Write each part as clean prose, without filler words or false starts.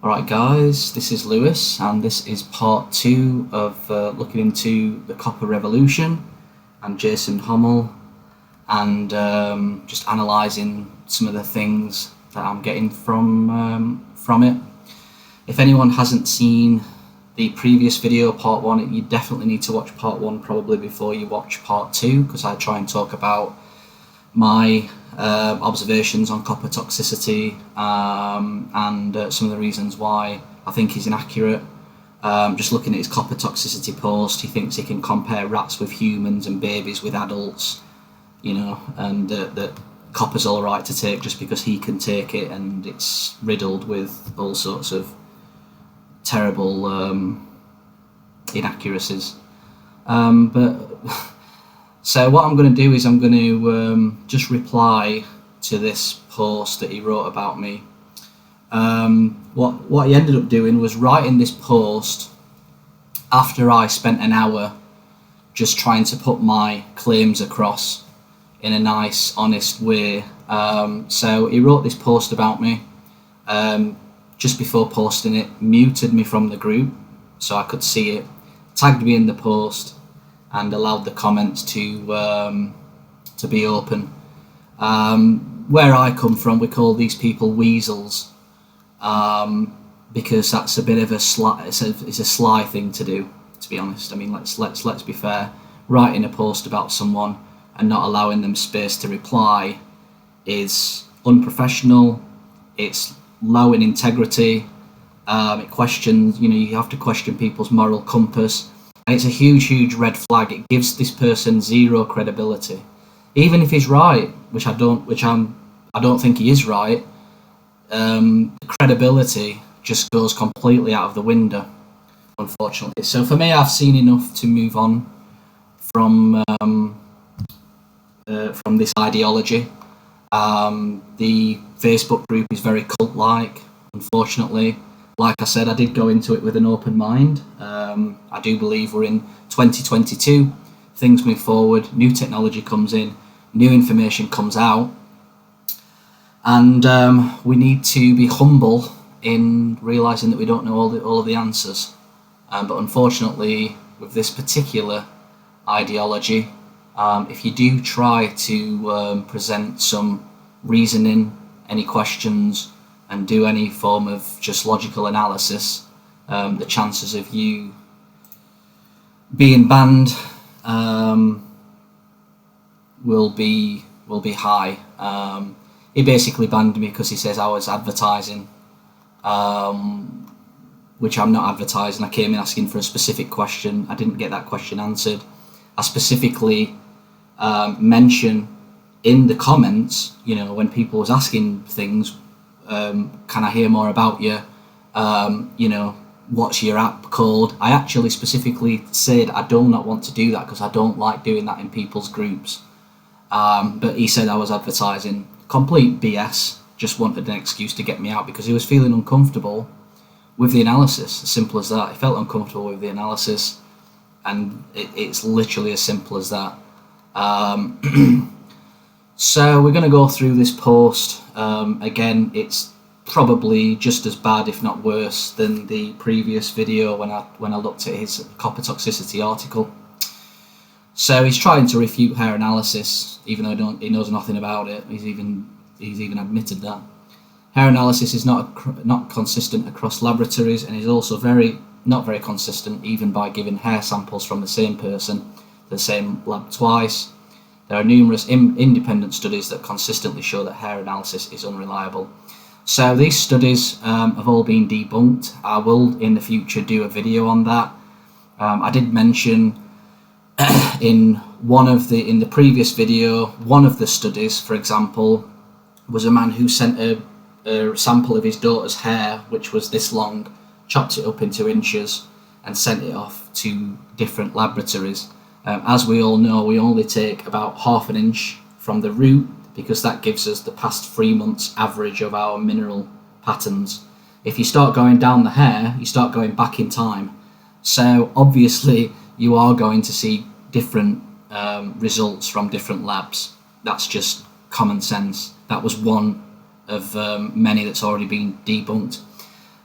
Alright guys, this is Lewis and this is part 2 of looking into the copper revolution and Jason Hommel and just analysing some of the things that I'm getting from it. If anyone hasn't seen the previous video, part 1, you definitely need to watch part 1 probably before you watch part 2, because I try and talk about my observations on copper toxicity and some of the reasons why I think he's inaccurate. Just looking at his copper toxicity post, he thinks he can compare rats with humans and babies with adults, you know, and that copper's all right to take just because he can take it, and it's riddled with all sorts of terrible inaccuracies. So what I'm going to do is I'm going to just reply to this post that he wrote about me. What he ended up doing was writing this post after I spent an hour just trying to put my claims across in a nice, honest way. So he wrote this post about me. Just before posting it, muted me from the group so I could see it, tagged me in the post, and allowed the comments to be open. Where I come from, we call these people weasels, because that's a bit of a sly. It's a sly thing to do, to be honest. I mean, let's be fair. Writing a post about someone and not allowing them space to reply is unprofessional. It's low in integrity. It questions. You have to question people's moral compass. And it's a huge red flag. It gives this person zero credibility, even if he's right, which I don't think he is right. The credibility just goes completely out of the window, unfortunately. So for me, I've seen enough to move on from this ideology. The Facebook group is very cult-like, unfortunately. Like I said, I did go into it with an open mind. I do believe we're in 2022. Things move forward, new technology comes in, new information comes out, and we need to be humble in realising that we don't know all of the answers. But unfortunately, with this particular ideology, if you do try to present some reasoning, any questions, and do any form of just logical analysis, the chances of you being banned will be high. He basically banned me because he says I was advertising, which I'm not advertising. I came in asking for a specific question. I didn't get that question answered. I specifically mention in the comments, when people was asking things, can I hear more about you? What's your app called? I actually specifically said I do not want to do that because I don't like doing that in people's groups. But he said I was advertising. Complete BS. Just wanted an excuse to get me out because he was feeling uncomfortable with the analysis. As simple as that. He felt uncomfortable with the analysis, and it's literally as simple as that. So we're going to go through this post. Again, it's probably just as bad, if not worse, than the previous video when I looked at his copper toxicity article. So he's trying to refute hair analysis, even though he knows nothing about it. He's even admitted that hair analysis is not consistent across laboratories, and is also not very consistent even by giving hair samples from the same person to the same lab twice. There are numerous independent studies that consistently show that hair analysis is unreliable. So these studies have all been debunked. I will in the future do a video on that. I did mention in the previous video, one of the studies, for example, was a man who sent a sample of his daughter's hair, which was this long, chopped it up into inches, and sent it off to different laboratories. As we all know, we only take about ½ an inch from the root because that gives us the past 3 months average of our mineral patterns. If you start going down the hair, you start going back in time. So obviously you are going to see different results from different labs. That's just common sense. That was one of many that's already been debunked.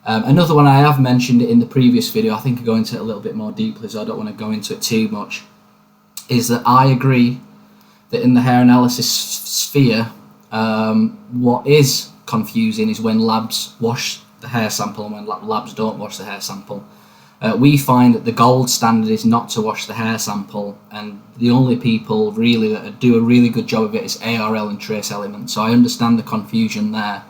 Another one I have mentioned it in the previous video, I think I go into it a little bit more deeply, so I don't want to go into it too much, is that I agree that in the hair analysis sphere, what is confusing is when labs wash the hair sample and when labs don't wash the hair sample. We find that the gold standard is not to wash the hair sample, and the only people really that do a really good job of it is ARL and trace element, so I understand the confusion there.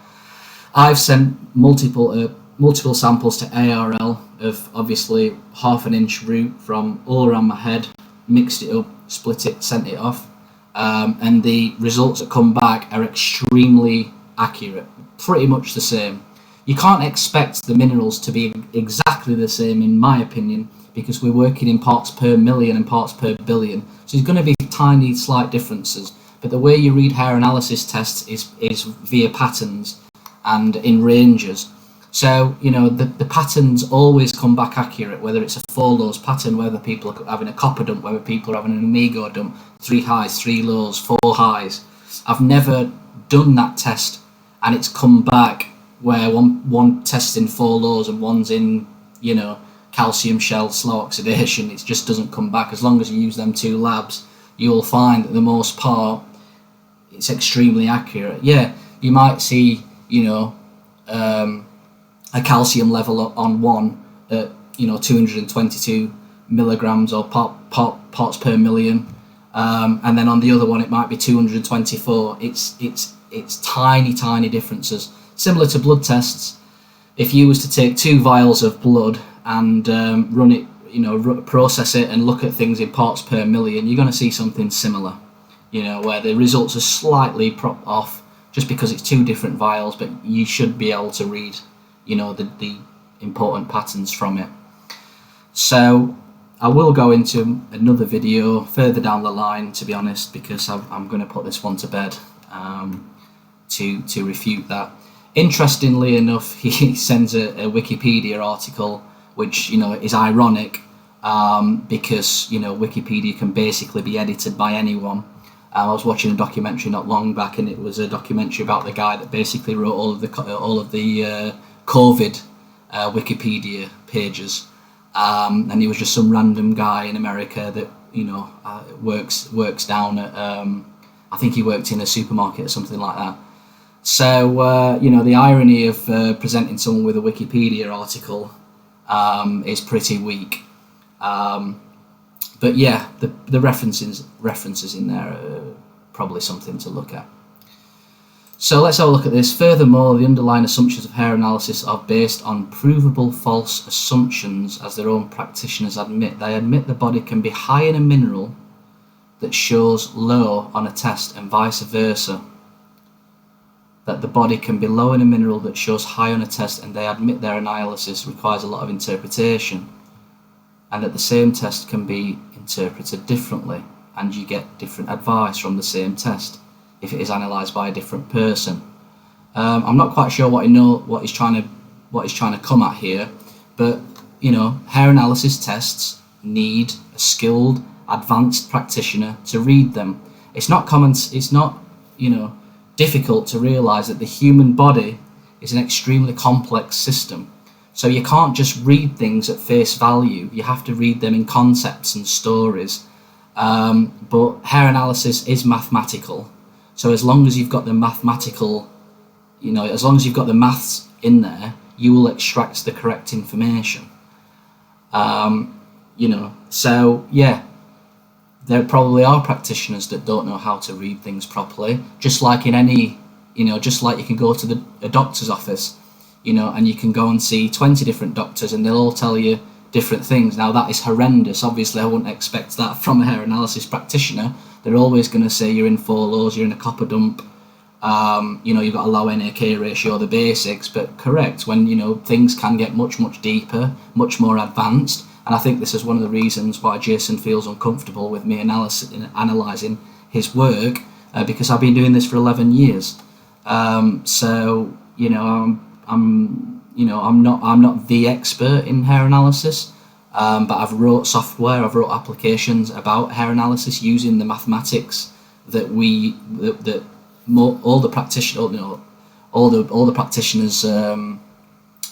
I've sent multiple samples to ARL of obviously 1/2 inch root from all around my head, mixed it up, split it, sent it off, and the results that come back are extremely accurate, pretty much the same. You can't expect the minerals to be exactly the same, in my opinion, because we're working in parts per million and parts per billion, so there's going to be tiny slight differences, but the way you read hair analysis tests is via patterns and in ranges. So, you know, the patterns always come back accurate, whether it's a 4 lows pattern, whether people are having a copper dump, whether people are having an amigo dump, 3 highs, 3 lows, 4 highs. I've never done that test and it's come back where one tests in 4 lows and one's in, you know, calcium shell, slow oxidation. It just doesn't come back. As long as you use them 2 labs, you'll find that for the most part, it's extremely accurate. Yeah, you might see, you know, a calcium level on one at, you know, 222 milligrams or parts per million, and then on the other one it might be 224. It's tiny differences, similar to blood tests. If you was to take 2 vials of blood and run it, you know, process it and look at things in parts per million, you're going to see something similar, you know, where the results are slightly off just because it's 2 different vials, but you should be able to read, you know, the important patterns from it. So I will go into another video further down the line, to be honest, because I'm going to put this one to bed to refute that. Interestingly enough, he sends a Wikipedia article, which, you know, is ironic, because, you know, Wikipedia can basically be edited by anyone. I was watching a documentary not long back, and it was a documentary about the guy that basically wrote all of the COVID Wikipedia pages, and he was just some random guy in America that, you know, works down at I think he worked in a supermarket or something like that. So you know, the irony of presenting someone with a Wikipedia article is pretty weak. But yeah, the references in there are probably something to look at. So let's have a look at this. Furthermore, the underlying assumptions of hair analysis are based on provable false assumptions, as their own practitioners admit. They admit the body can be high in a mineral that shows low on a test, and vice versa. That the body can be low in a mineral that shows high on a test, and they admit their analysis requires a lot of interpretation, and that the same test can be interpreted differently, and you get different advice from the same test if it is analysed by a different person. I'm not quite sure what he's trying to come at here, but, you know, hair analysis tests need a skilled, advanced practitioner to read them. It's not you know, difficult to realise that the human body is an extremely complex system. So you can't just read things at face value. You have to read them in concepts and stories. But hair analysis is mathematical. So as long as you've got the mathematical, you know, as long as you've got the maths in there, you will extract the correct information. You know, so yeah, there probably are practitioners that don't know how to read things properly. Just like in any, you know, just like you can go to a doctor's office, you know, and you can go and see 20 different doctors and they'll all tell you different things. Now that is horrendous. Obviously I wouldn't expect that from a hair analysis practitioner. They're always going to say you're in 4 lows, you're in a copper dump, you know, you've got a low NAK ratio, the basics, but correct, when, you know, things can get much deeper, much more advanced. And I think this is one of the reasons why Jason feels uncomfortable with me analysing his work, because I've been doing this for 11 years. So, you know, I'm not the expert in hair analysis, but I've wrote software, I've wrote applications about hair analysis using the mathematics that all the practitioners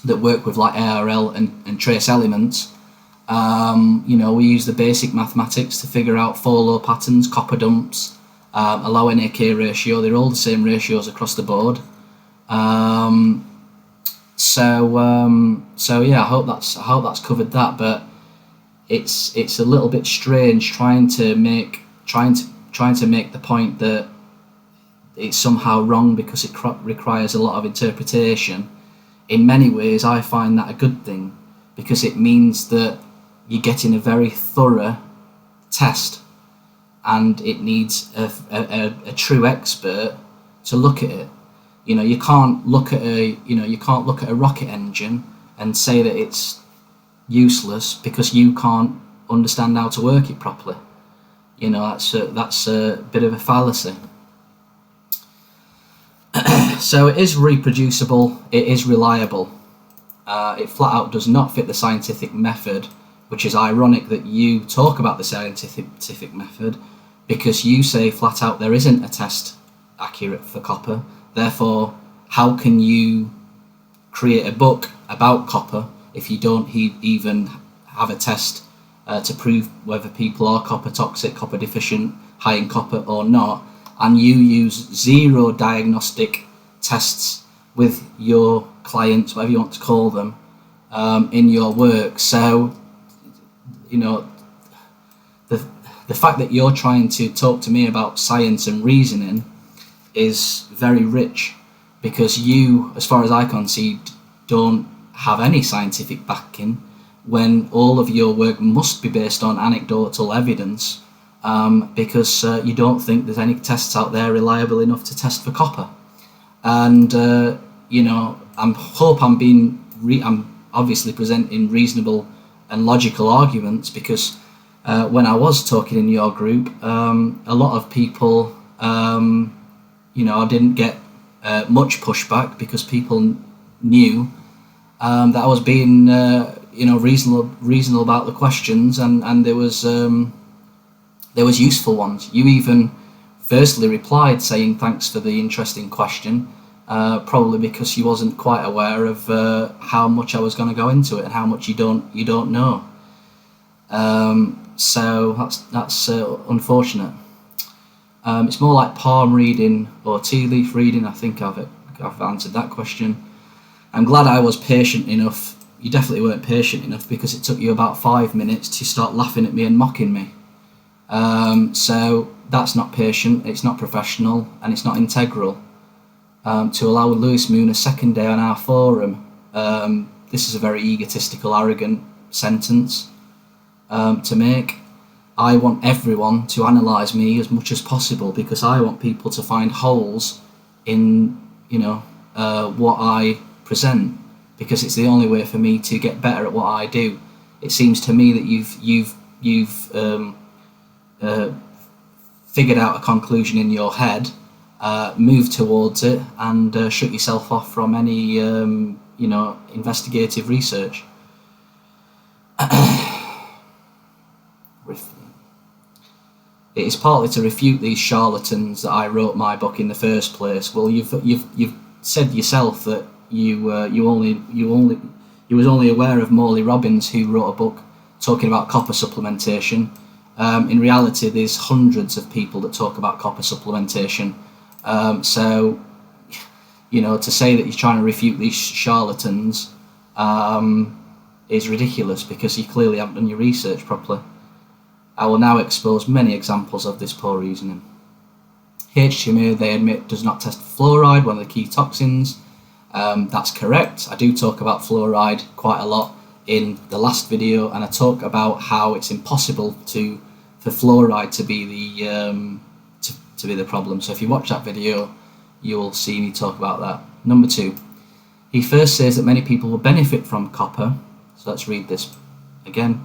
that work with like ARL and trace elements, we use the basic mathematics to figure out follow patterns, copper dumps, allow NAK ratio. They're all the same ratios across the board. So yeah, I hope that's covered that. But it's a little bit strange trying to make the point that it's somehow wrong because it requires a lot of interpretation. In many ways, I find that a good thing, because it means that you're getting a very thorough test, and it needs a true expert to look at it. You can't look at a rocket engine and say that it's useless because you can't understand how to work it properly. That's a bit of a fallacy. So it is reproducible, it is reliable. It flat out does not fit the scientific method, which is ironic that you talk about the scientific method, because you say flat out there isn't a test accurate for copper. Therefore, how can you create a book about copper if you don't even have a test to prove whether people are copper toxic, copper deficient, high in copper or not, and you use zero diagnostic tests with your clients, whatever you want to call them, in your work? So, the fact that you're trying to talk to me about science and reasoning is very rich, because you, as far as I can see, don't have any scientific backing, when all of your work must be based on anecdotal evidence, because you don't think there's any tests out there reliable enough to test for copper. And I'm obviously presenting reasonable and logical arguments, because when I was talking in your group, a lot of people, I didn't get much pushback, because people knew that I was being reasonable about the questions, and there was useful ones. You even firstly replied saying thanks for the interesting question, probably because you wasn't quite aware of how much I was going to go into it and how much you don't know. So that's unfortunate. It's more like palm reading or tea leaf reading. I think I've answered that question. I'm glad I was patient enough. You definitely weren't patient enough, because it took you about 5 minutes to start laughing at me and mocking me. So that's not patient, it's not professional, and it's not integral. To allow Lewis Moon a second day on our forum, this is a very egotistical, arrogant sentence to make. I want everyone to analyse me as much as possible, because I want people to find holes in what I present, because it's the only way for me to get better at what I do. It seems to me that you've figured out a conclusion in your head, moved towards it, and shut yourself off from any investigative research. It is partly to refute these charlatans that I wrote my book in the first place. Well, you've said yourself that you was only aware of Morley Robbins, who wrote a book talking about copper supplementation. In reality, there's hundreds of people that talk about copper supplementation. So, to say that you're trying to refute these charlatans is ridiculous, because you clearly haven't done your research properly. I will now expose many examples of this poor reasoning. HTMA, they admit, does not test fluoride, one of the key toxins. That's correct. I do talk about fluoride quite a lot in the last video, and I talk about how it's impossible for fluoride to be the problem. So if you watch that video, you will see me talk about that. Number 2, he first says that many people will benefit from copper. So let's read this again.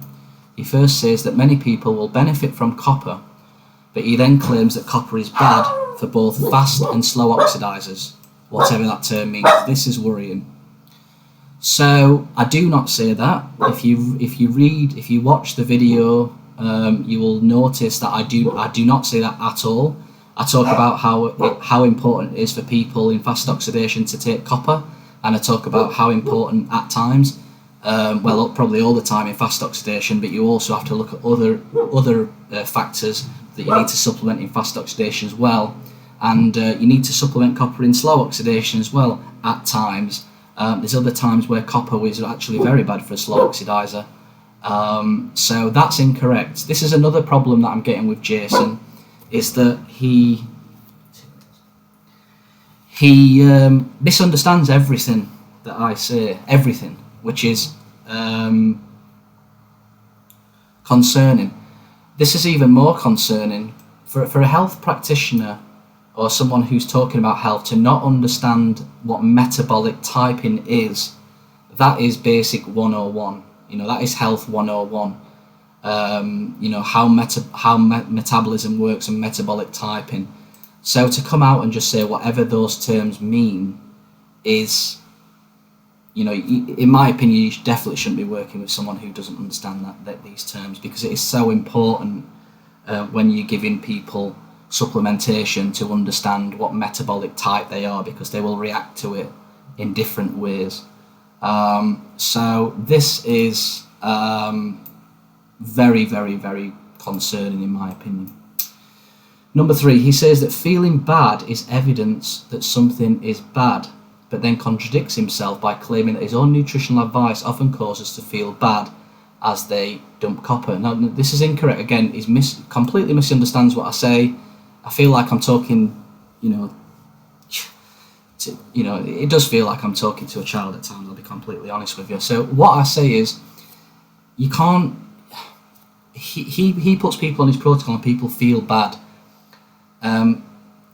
He first says that many people will benefit from copper, but he then claims that copper is bad for both fast and slow oxidizers, whatever that term means. This is worrying. So I do not say that. If you watch the video, you will notice that I do not say that at all. I talk about how important it is for people in fast oxidation to take copper, and I talk about how important at times, well, probably all the time in fast oxidation, but you also have to look at other factors that you need to supplement in fast oxidation as well, and you need to supplement copper in slow oxidation as well at times. There's other times where copper is actually very bad for a slow oxidizer. So that's incorrect. This is another problem that I'm getting with Jason, is that he misunderstands everything that I say, everything, which is concerning. This is even more concerning for a health practitioner or someone who's talking about health to not understand what metabolic typing is. That is basic 101. That is health 101. How metabolism works and metabolic typing. So to come out and just say whatever those terms mean is, in my opinion, you definitely shouldn't be working with someone who doesn't understand that these terms, because it is so important when you're giving people supplementation to understand what metabolic type they are, because they will react to it in different ways. So this is very, very, very concerning in my opinion. Number 3, he says that feeling bad is evidence that something is bad, but then contradicts himself by claiming that his own nutritional advice often causes to feel bad as they dump copper. Now, this is incorrect. Again, he completely misunderstands what I say. I feel like I'm talking, it does feel like I'm talking to a child at times, I'll be completely honest with you. So what I say is, you can't, he puts people on his protocol and people feel bad.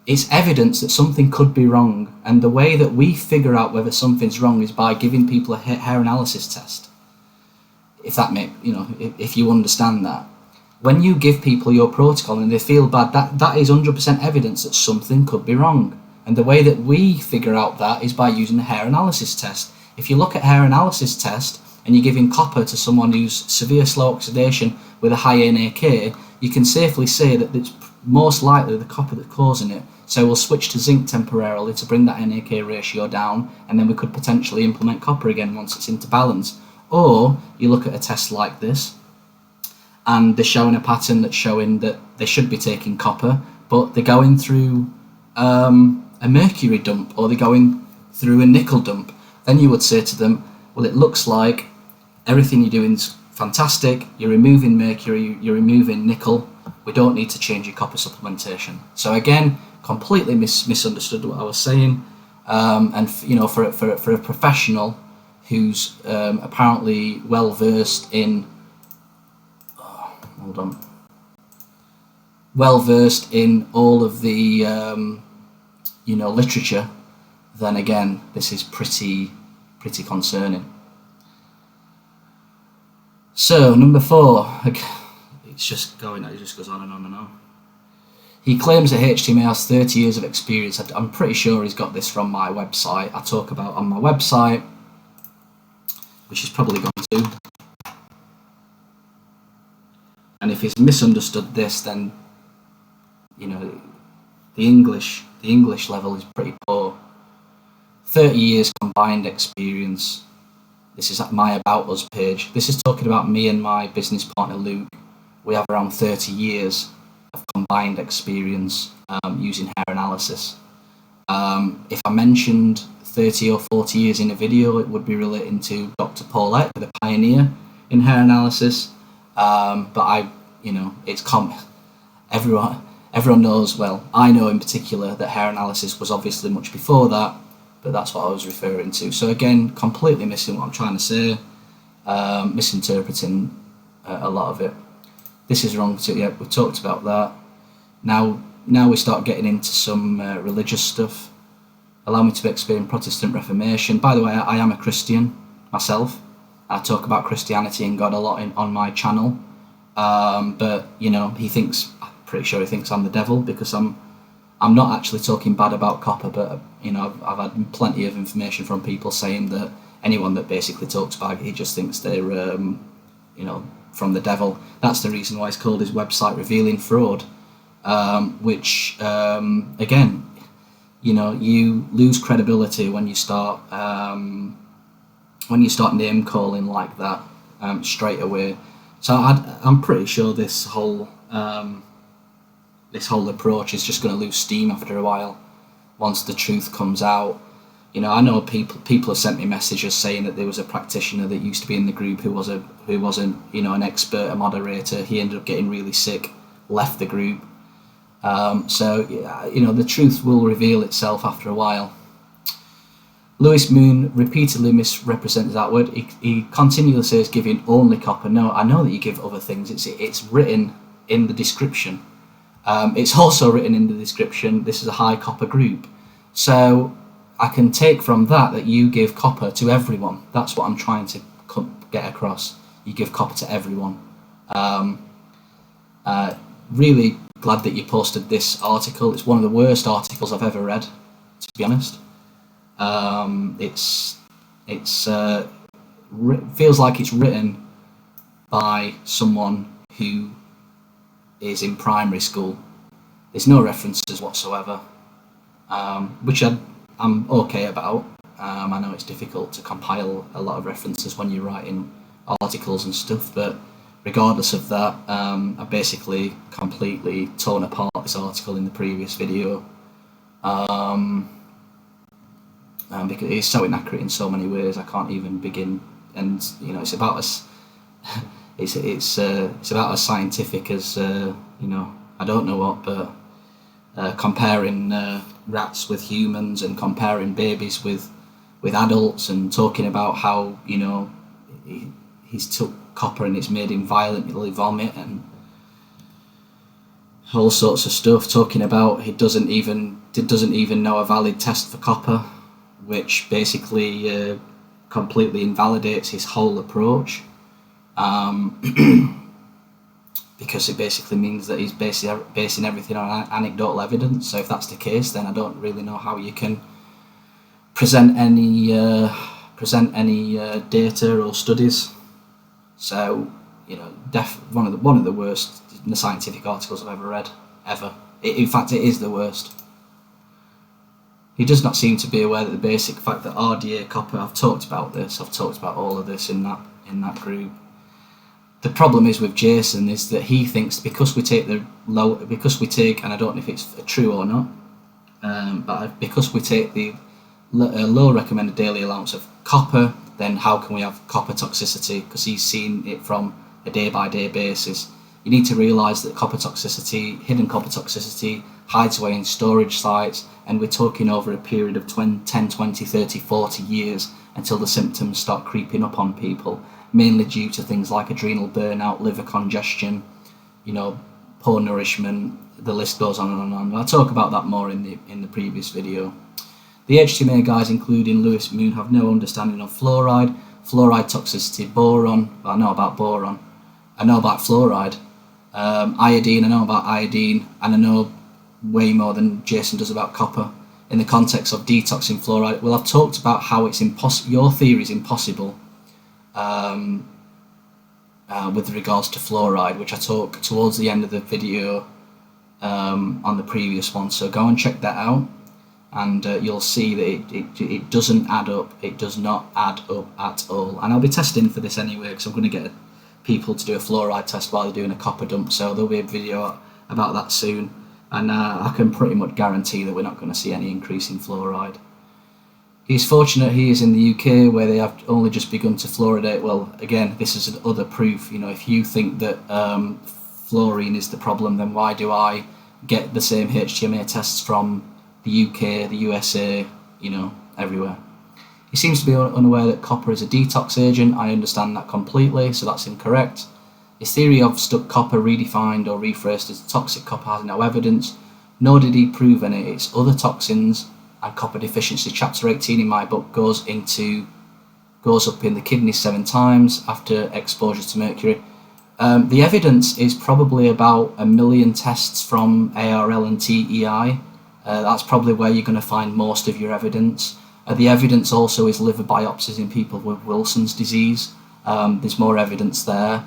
It's evidence that something could be wrong, and the way that we figure out whether something's wrong is by giving people a hair analysis test. If that if you understand that. When you give people your protocol and they feel bad, that is 100% evidence that something could be wrong. And the way that we figure out that is by using the hair analysis test. If you look at hair analysis test and you're giving copper to someone who's severe slow oxidation with a high NAK, you can safely say that it's most likely the copper that's causing it. So we'll switch to zinc temporarily to bring that NAK ratio down, and then we could potentially implement copper again once it's into balance. Or you look at a test like this, and they're showing a pattern that's showing that they should be taking copper, but they're going through a mercury dump, or they're going through a nickel dump. Then you would say to them, well, it looks like everything you're doing is fantastic, you're removing mercury, you're removing nickel, we don't need to change your copper supplementation. So again, completely misunderstood what I was saying, and for a professional who's apparently well versed in all of the literature, then again this is pretty concerning. So number 4, it just goes on and on and on. He claims that HTMA has 30 years of experience. I'm pretty sure he's got this from my website. I talk about on my website, which he's probably gone to. And if he's misunderstood this, then the English level is pretty poor. 30 years combined experience. This is at my About Us page. This is talking about me and my business partner Luke. We have around 30 years of combined experience using hair analysis. If I mentioned 30 or 40 years in a video, it would be relating to Dr. Paulette, the pioneer in hair analysis. But everyone knows, well, I know in particular that hair analysis was obviously much before that, but that's what I was referring to. So again, completely missing what I'm trying to say, misinterpreting a lot of it. This is wrong too. Yeah, we've talked about that. Now we start getting into some religious stuff. Allow me to explain Protestant Reformation. By the way, I am a Christian myself. I talk about Christianity and God a lot on my channel. But I'm pretty sure he thinks I'm the devil, because I'm not actually talking bad about copper, but I've had plenty of information from people saying that anyone that basically talks bad, he just thinks they're from the devil. That's the reason why it's called his website Revealing Fraud, which again, you lose credibility when you start name calling like that straight away. So I'm pretty sure this whole approach is just going to lose steam after a while once the truth comes out. I know people have sent me messages saying that there was a practitioner that used to be in the group who wasn't an expert, a moderator. He ended up getting really sick, left the group. So the truth will reveal itself after a while. Lewis Moon repeatedly misrepresents that word. He continually says giving only copper. No, I know that you give other things. It's written in the description. It's also written in the description, this is a high copper group. So I can take from that you give copper to everyone. That's what I'm trying to get across. You give copper to everyone. Really glad that you posted this article. It's one of the worst articles I've ever read, to be honest. Feels like it's written by someone who is in primary school. There's no references whatsoever, which I'm okay about. I know it's difficult to compile a lot of references when you're writing articles and stuff, but regardless of that, I basically completely torn apart this article in the previous video, because it's so inaccurate in so many ways. I can't even begin. And it's about as it's about as scientific as I don't know what, but comparing rats with humans and comparing babies with adults and talking about how he's took copper and it's made him violently vomit and all sorts of stuff, talking about he doesn't even know a valid test for copper, which basically completely invalidates his whole approach, because it basically means that he's basing everything on anecdotal evidence. So if that's the case, then I don't really know how you can present any data or studies. So one of the worst scientific articles I've ever read, ever. In fact, it is the worst. He does not seem to be aware that the basic fact that RDA copper. I've talked about all of this in that group. The problem is with Jason is that he thinks because we take, and I don't know if it's true or not, but because we take the low recommended daily allowance of copper, then how can we have copper toxicity? Because he's seen it from a day-by-day basis. You need to realise that hidden copper toxicity, hides away in storage sites, and we're talking over a period of 10, 20, 30, 40 years until the symptoms start creeping up on people, mainly due to things like adrenal burnout, liver congestion, poor nourishment, the list goes on and on and on. I'll talk about that more in the previous video. The HTMA guys, including Lewis Moon, have no understanding of fluoride toxicity, boron. Well, I know about boron. I know about fluoride. Iodine, I know about iodine, and I know way more than Jason does about copper in the context of detoxing fluoride. Well, I've talked about how it's impossible. Your theory is impossible with regards to fluoride, which I talk towards the end of the video on the previous one. So go and check that out, and you'll see that it doesn't add up. It does not add up at all. And I'll be testing for this anyway, because I'm going to get people to do a fluoride test while they're doing a copper dump. So there'll be a video about that soon. And I can pretty much guarantee that we're not going to see any increase in fluoride. He's fortunate he is in the UK, where they have only just begun to fluoridate. Well, again, this is other proof. If you think that fluorine is the problem, then why do I get the same HTMA tests from the UK, the USA, everywhere? He seems to be unaware that copper is a detox agent. I understand that completely, so that's incorrect. His theory of stuck copper redefined or rephrased as toxic copper has no evidence, nor did he prove any. It's other toxins and copper deficiency. Chapter 18 in my book goes up in the kidneys 7 times after exposure to mercury. The evidence is probably about 1 million tests from ARL and TEI. That's probably where you're going to find most of your evidence. The evidence also is liver biopsies in people with Wilson's disease. There's more evidence there.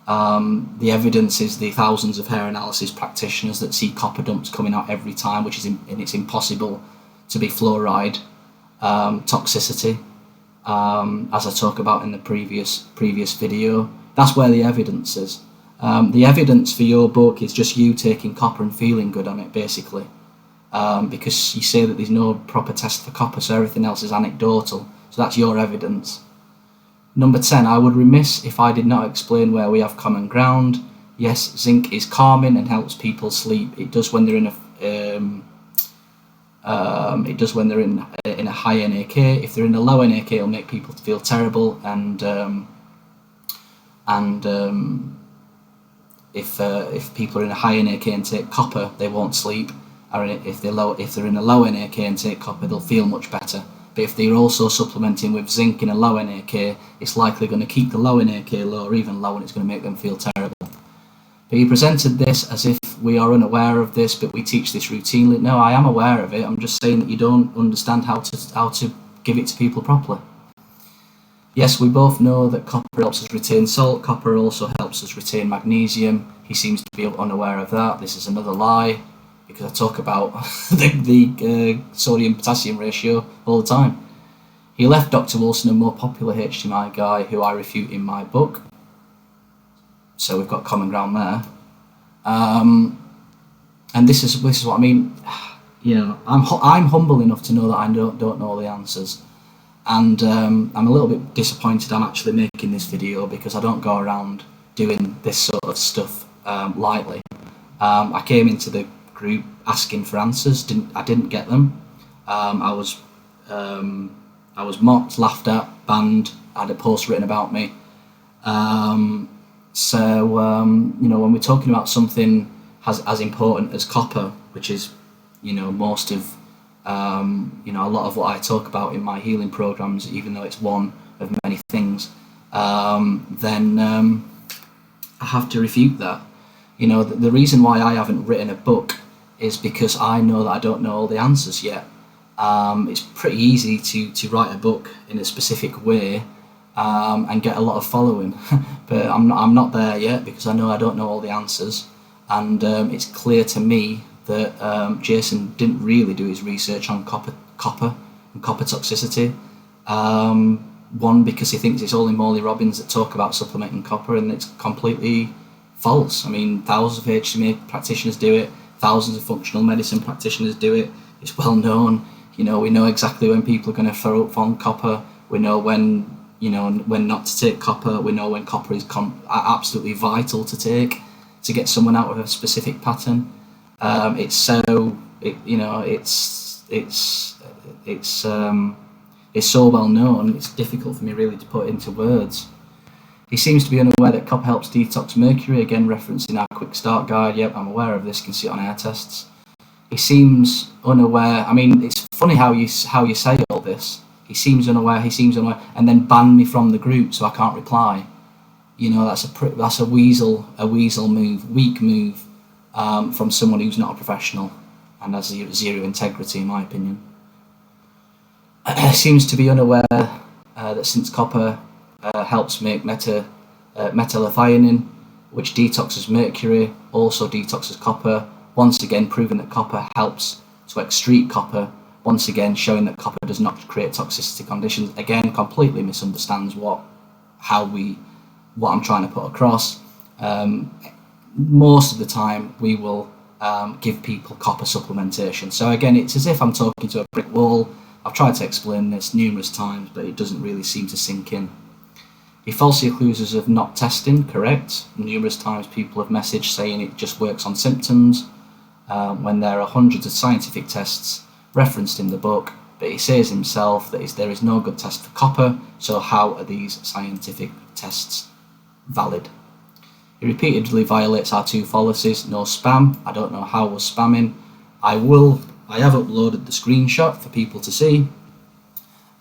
The evidence is the thousands of hair analysis practitioners that see copper dumps coming out every time, and it's impossible to be fluoride toxicity, as I talk about in the previous video. That's where the evidence is. The evidence for your book is just you taking copper and feeling good on it, basically, because you say that there's no proper test for copper, so everything else is anecdotal. So that's your evidence. Number 10, I would remiss if I did not explain where we have common ground. Yes, zinc is calming and helps people sleep. It does when they're in a high NAK. If they're in a low NAK, it'll make people feel terrible, and if people are in a high NAK and take copper, they won't sleep. Or if they're in a low NAK and take copper, they'll feel much better. But if they're also supplementing with zinc in a low NAK, it's likely going to keep the low NAK low or even low, and it's going to make them feel terrible. But he presented this as if we are unaware of this, but we teach this routinely. No, I am aware of it. I'm just saying that you don't understand how to give it to people properly. Yes, we both know that copper helps us retain salt. Copper also helps us retain magnesium. He seems to be unaware of that. This is another lie, because I talk about the sodium-potassium ratio all the time. He left Dr. Wilson, a more popular HTMA guy, who I refute in my book. So we've got common ground there. And this is what I mean. You know, I'm humble enough to know that I don't know all the answers. And I'm a little bit disappointed I'm actually making this video, because I don't go around doing this sort of stuff lightly. I came into the group asking for answers. I didn't get them. I was mocked, laughed at, banned. I had a post written about me. You know, when we're talking about something as important as copper, which is, you know, most of you know, a lot of what I talk about in my healing programs, even though it's one of many things, then I have to refute that. You know, the reason why I haven't written a book is because I know that I don't know all the answers yet. It's pretty easy to write a book in a specific way and get a lot of following, but I'm not there yet, because I know I don't know all the answers, and it's clear to me that Jason didn't really do his research on copper and copper toxicity. One, because he thinks it's only Morley Robbins that talk about supplementing copper, and it's completely false. I mean, thousands of HTMA practitioners do it, thousands of functional medicine practitioners do it. It's well known. You know, we know exactly when people are going to throw up on copper. We know when not to take copper. We know when copper is absolutely vital to take to get someone out of a specific pattern. It's so well known. It's difficult for me really to put into words. He seems to be unaware that copper helps detox mercury. Again, referencing our quick start guide. Yep, I'm aware of this. You can see it on air tests. He seems unaware. I mean, it's funny how you say all this. He seems unaware, and then ban me from the group so I can't reply. You know, that's a weasel move, weak move, from someone who's not a professional and has zero integrity, in my opinion. Seems to be unaware that since copper helps make methylmethionine, which detoxes mercury, also detoxes copper. Once again, proving that copper helps to excrete copper. Once again, showing that copper does not create toxicity conditions. Again, completely misunderstands what I'm trying to put across. Most of the time, we will give people copper supplementation. So again, it's as if I'm talking to a brick wall. I've tried to explain this numerous times, but it doesn't really seem to sink in. He falsely accuses us of not testing. Correct. Numerous times people have messaged saying it just works on symptoms, when there are hundreds of scientific tests referenced in the book, but he says himself that there is no good test for copper, so how are these scientific tests valid? He repeatedly violates our two policies. No spam. I don't know how we're spamming. I have uploaded the screenshot for people to see,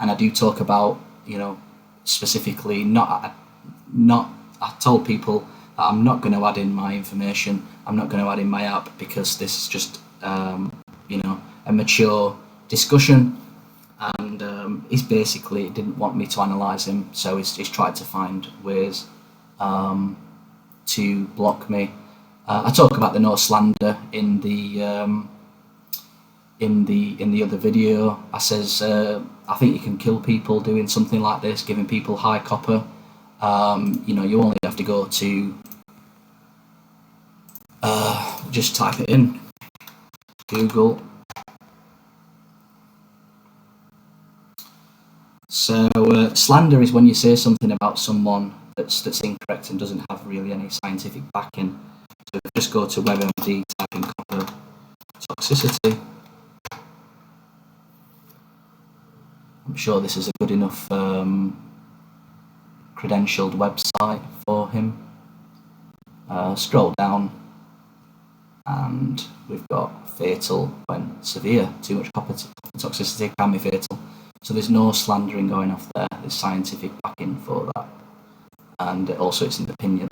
and I do talk about, you know, specifically I told people that I'm not going to add in my information. I'm not going to add in my app, because this is just you know, a mature discussion, and he's basically didn't want me to analyse him, so he's tried to find ways to block me. I talk about the no slander in the in the other video, I says I think you can kill people doing something like this, giving people high copper. You know, you only have to go to just type it in Google. So slander is when you say something about someone that's incorrect and doesn't have really any scientific backing. So just go to WebMD, type in copper toxicity. I'm sure this is a good enough credentialed website for him. Scroll down and we've got fatal when severe. Too much copper toxicity can be fatal. So there's no slandering going off there. There's scientific backing for that, and also it's an opinion.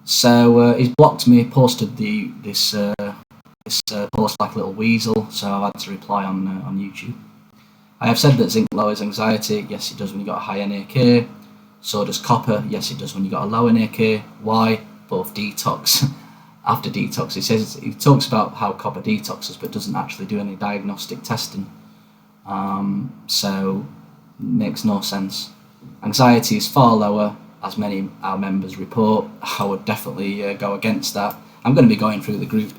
So he's blocked me, posted this post like a little weasel, so I've had to reply on YouTube. I have said that zinc lowers anxiety. Yes, it does when you got a high NAK. So does copper. Yes, it does when you got a low NAK. Why? Both detox. After detox, he talks about how copper detoxes, but doesn't actually do any diagnostic testing. So makes no sense. Anxiety is far lower, as many of our members report. I would definitely go against that. I'm going to be going through the group.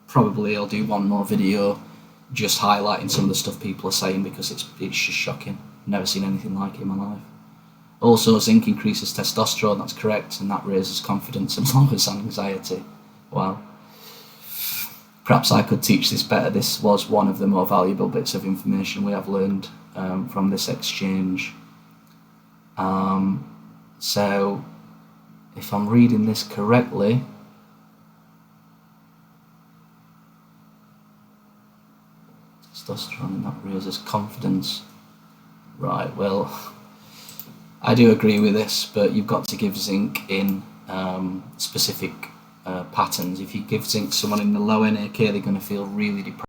Probably I'll do one more video just highlighting some of the stuff people are saying, because it's just shocking. Never seen anything like it in my life. Also, zinc increases testosterone, that's correct, and that raises confidence and lowers anxiety. Wow. Perhaps I could teach this better. This was one of the more valuable bits of information we have learned from this exchange. So, if I'm reading this correctly, testosterone and that raises confidence. Right, well, I do agree with this, but you've got to give zinc in specific patterns. If you give zinc to someone in the low NAK, they're going to feel really depressed.